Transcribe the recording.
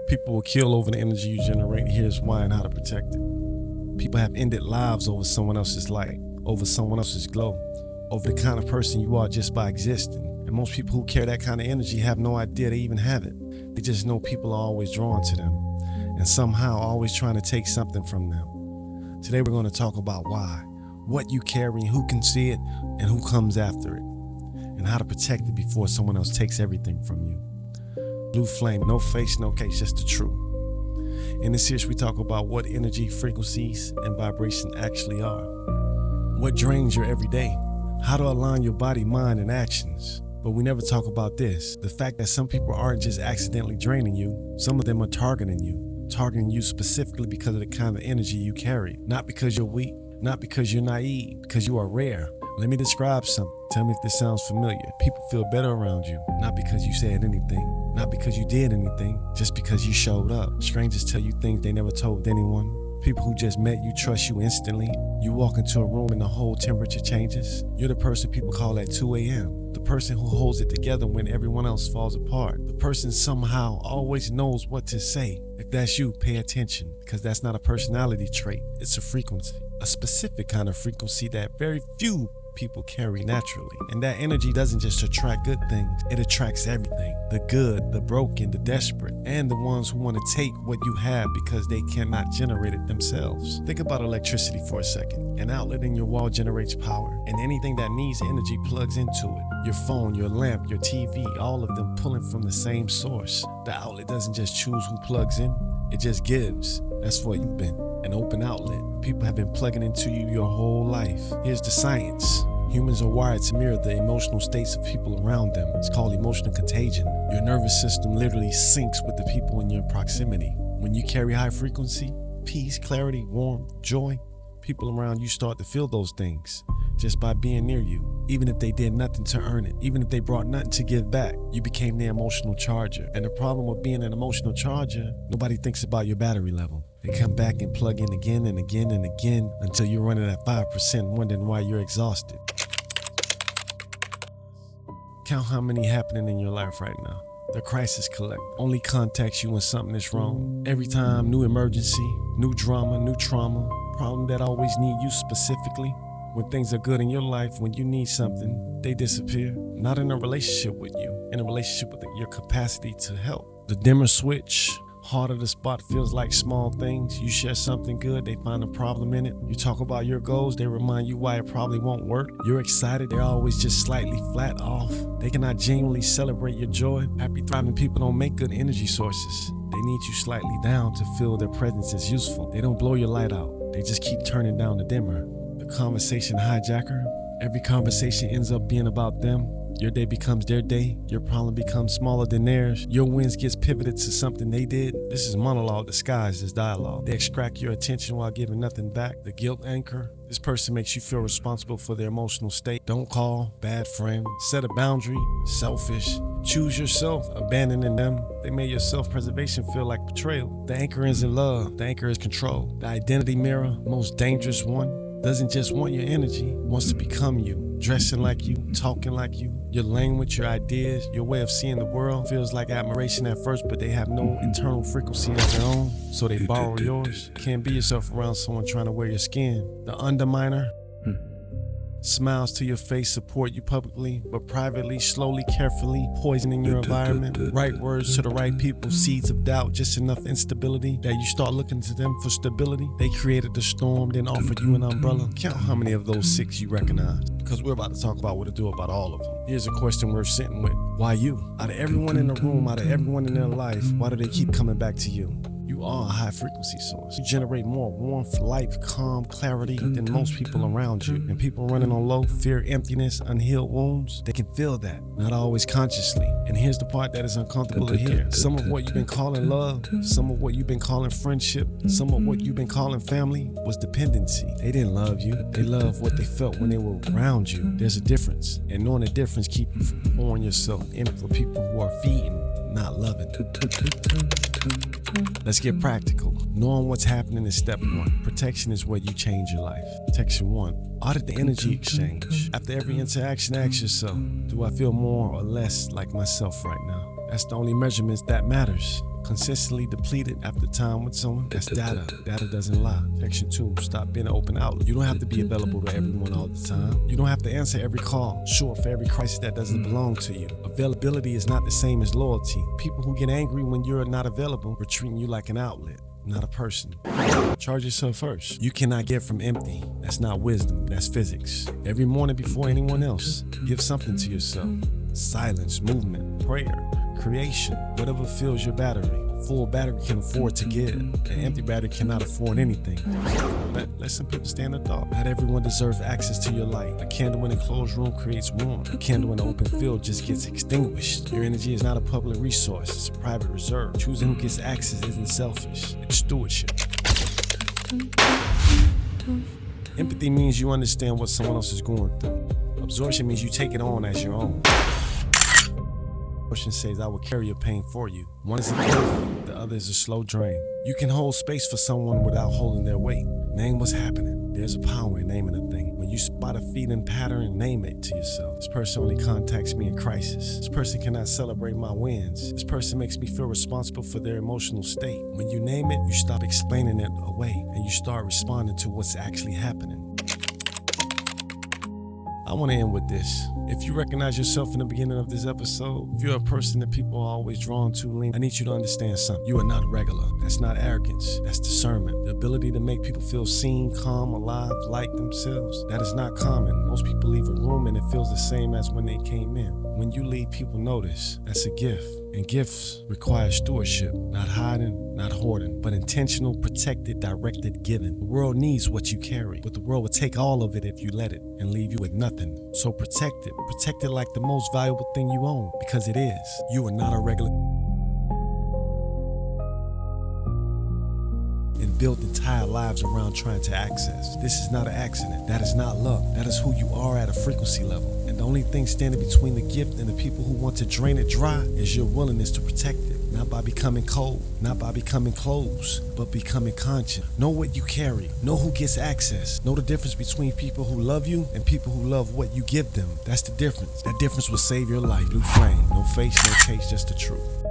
People will kill over the energy you generate. Here's why and how to protect it. People have ended lives over someone else's light, over someone else's glow, over the kind of person you are just by existing. And most people who carry that kind of energy have no idea they even have it. They just know people are always drawn to them and somehow always trying to take something from them. Today we're going to talk about why, what you carry, who can see it, and who comes after it, and how to protect it before someone else takes everything from you. Blue flame, no face, no case, just the truth. In this series, we talk about what energy, frequencies, and vibration actually are. What drains your everyday, how to align your body, mind, and actions. But we never talk about this, the fact that some people aren't just accidentally draining you, some of them are targeting you specifically because of the kind of energy you carry. Not because you're weak, not because you're naive, because you are rare. Let me describe something. Tell me if this sounds familiar. People feel better around you, not because you said anything, not because you did anything, just because you showed up. Strangers tell you things they never told anyone. People who just met you trust you instantly. You walk into a room and the whole temperature changes. You're the person people call at 2 a.m. The person who holds it together when everyone else falls apart. The person somehow always knows what to say. If that's you, pay attention, because that's not a personality trait. It's a frequency, a specific kind of frequency that very few people carry naturally. And that energy doesn't just attract good things, it attracts everything. The good, the broken, the desperate, and the ones who want to take what you have because they cannot generate it themselves. Think about electricity for a second. An outlet in your wall generates power, and anything that needs energy plugs into it. Your phone, your lamp, your TV, all of them pulling from the same source. The outlet doesn't just choose who plugs in, it just gives. That's what you've been, an open outlet. People have been plugging into you your whole life. Here's the science. Humans are wired to mirror the emotional states of people around them. It's called emotional contagion. Your nervous system literally syncs with the people in your proximity. When you carry high frequency, peace, clarity, warmth, joy, people around you start to feel those things just by being near you. Even if they did nothing to earn it, even if they brought nothing to give back, you became their emotional charger. And the problem with being an emotional charger, nobody thinks about your battery level. They come back and plug in again and again and again until you're running at 5%, wondering why you're exhausted. Count how many happening in your life right now. The crisis collector only contacts you when something is wrong. Every time, new emergency, new drama, new trauma, problem that always need you specifically. When things are good in your life, when you need something, they disappear. Not in a relationship with you, in a relationship with your capacity to help. The dimmer switch, harder the spot feels like small things. You share something good, they find a problem in it. You talk about your goals, they remind you why it probably won't work. You're excited, they're always just slightly flat off. They cannot genuinely celebrate your joy. Happy, thriving people don't make good energy sources. They need you slightly down to feel their presence is useful. They don't blow your light out, they just keep turning down the dimmer. The conversation hijacker, every conversation ends up being about them. Your day becomes their day, your problem becomes smaller than theirs, your wins gets pivoted to something they did. This is monologue disguised as dialogue. They extract your attention while giving nothing back. The guilt anchor, this person makes you feel responsible for their emotional state. Don't call, bad friend, set a boundary, selfish. Choose yourself, abandoning them. They made your self-preservation feel like betrayal. The anchor isn't love, the anchor is control. The identity mirror, most dangerous one, doesn't just want your energy, wants to become you. Dressing like you, talking like you, your language, your ideas, your way of seeing the world feels like admiration at first, but they have no internal frequency of their own, so they borrow yours. Can't be yourself around someone trying to wear your skin. The underminer smiles to your face, support you publicly, but privately, slowly, carefully, poisoning your environment. Right words to the right people, seeds of doubt, just enough instability that you start looking to them for stability. They created the storm, then offered you an umbrella. Count how many of those 6 you recognize, because we're about to talk about what to do about all of them. Here's a question worth sitting with. Why you? Out of everyone in the room, out of everyone in their life, why do they keep coming back to you? You are a high frequency source. You generate more warmth, light, calm, clarity than most people around you. And people running on low, fear, emptiness, unhealed wounds, they can feel that, not always consciously. And here's the part that is uncomfortable to hear. Some of what you've been calling love, some of what you've been calling friendship, some of what you've been calling family was dependency. They didn't love you. They loved what they felt when they were around you. There's a difference. And knowing the difference keeps you from pouring yourself in for people who are feeding, not loving. Let's get practical. Knowing what's happening is step 1. Protection is where you change your life. Section 1. Audit the energy exchange. After every interaction, ask yourself, do I feel more or less like myself right now? That's the only measurement that matters. consistently depleted after time with someone, that's data. Data doesn't lie. Section 2, stop being an open outlet. You don't have to be available to everyone all the time. You don't have to answer every call, show up for every crisis that doesn't belong to you. Availability is not the same as loyalty. People who get angry when you're not available are treating you like an outlet, not a person. Charge yourself first. You cannot give from empty. That's not wisdom, that's physics. Every morning before anyone else, give something to yourself. Silence, movement, prayer, creation, whatever fills your battery. A full battery can afford to give. An empty battery cannot afford anything. But let some people stand in thought. Not everyone deserves access to your light. A candle in a closed room creates warmth. A candle in an open field just gets extinguished. Your energy is not a public resource, it's a private reserve. Choosing who gets access isn't selfish, it's stewardship. Empathy means you understand what someone else is going through. Absorption means you take it on as your own. Absorption says, I will carry your pain for you. One is a gift, the other is a slow drain. You can hold space for someone without holding their weight. Name what's happening. There's a power in naming a thing. When you spot a feeding pattern, name it to yourself. This person only contacts me in crisis. This person cannot celebrate my wins. This person makes me feel responsible for their emotional state. When you name it, you stop explaining it away and you start responding to what's actually happening. I want to end with this. If you recognize yourself in the beginning of this episode, if you're a person that people are always drawn to, I need you to understand something. You are not regular. That's not arrogance. That's discernment. The ability to make people feel seen, calm, alive, like themselves. That is not common. Most people leave a room and it feels the same as when they came in. When you leave, people notice. That's a gift. And gifts require stewardship, not hiding, not hoarding, but intentional, protected, directed, giving. The world needs what you carry, but the world will take all of it if you let it and leave you with nothing. So protect it. Protect it like the most valuable thing you own, because it is. You are not a regular and build entire lives around trying to access. This is not an accident. That is not luck. That is who you are at a frequency level. And the only thing standing between the gift and the people who want to drain it dry is your willingness to protect it. Not by becoming cold, not by becoming closed, but becoming conscious. Know what you carry. Know who gets access. Know the difference between people who love you and people who love what you give them. That's the difference. That difference will save your life. Blue flame, no face, no case, just the truth.